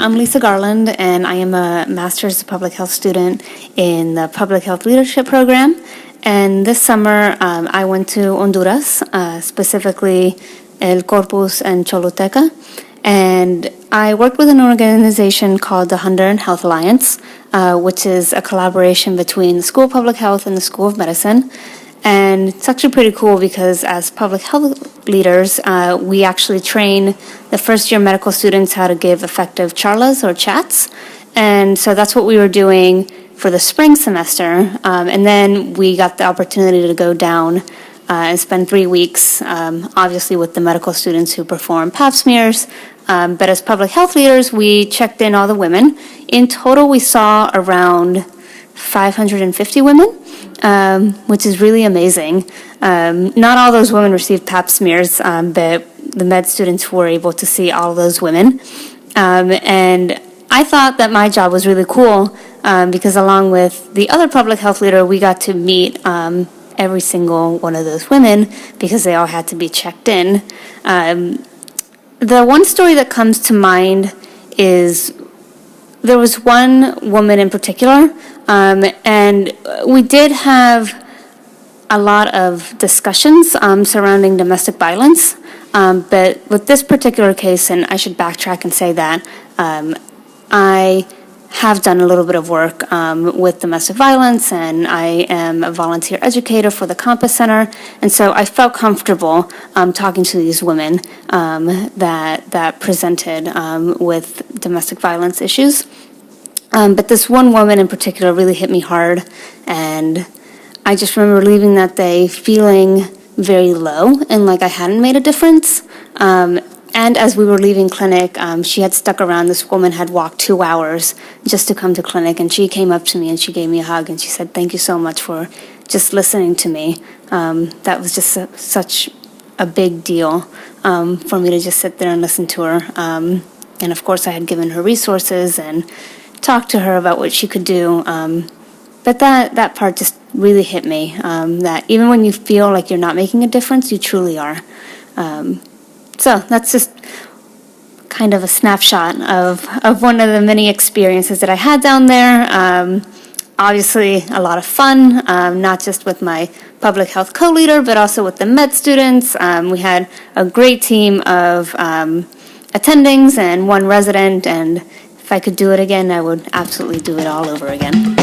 I'm Lisa Garland, and I am a Master's of Public Health student in the Public Health Leadership Program. And this summer, I went to Honduras, specifically El Corpus and Choluteca. And I worked with an organization called the Honduran Health Alliance, which is a collaboration between the School of Public Health and the School of Medicine. And it's actually pretty cool because as public health leaders, we actually train the first year medical students how to give effective charlas or chats. And so that's what we were doing for the spring semester. And then we got the opportunity to go down and spend 3 weeks, obviously with the medical students who perform pap smears. But as public health leaders, we checked in all the women. In total, we saw around 550 women, which is really amazing. Not all those women received pap smears, but the med students were able to see all those women. And I thought that my job was really cool because along with the other public health leader, we got to meet every single one of those women because they all had to be checked in. The one story that comes to mind is there was one woman in particular, and we did have a lot of discussions surrounding domestic violence, but with this particular case, and I should backtrack and say that I have done a little bit of work with domestic violence, and I am a volunteer educator for the Campus Center, and so I felt comfortable talking to these women that presented with domestic violence issues. But this one woman in particular really hit me hard, and I just remember leaving that day feeling very low and like I hadn't made a difference. And as we were leaving clinic, she had stuck around. This woman had walked 2 hours just to come to clinic, and she came up to me and she gave me a hug and she said, "Thank you so much for just listening to me." That was just such a big deal for me to just sit there and listen to her. And of course, I had given her resources and talked to her about what she could do. But that part just really hit me, that even when you feel like you're not making a difference, you truly are. So that's just kind of a snapshot of one of the many experiences that I had down there. Obviously, a lot of fun, not just with my public health co-leader, but also with the med students. We had a great team of attendings and one resident, and if I could do it again, I would absolutely do it all over again.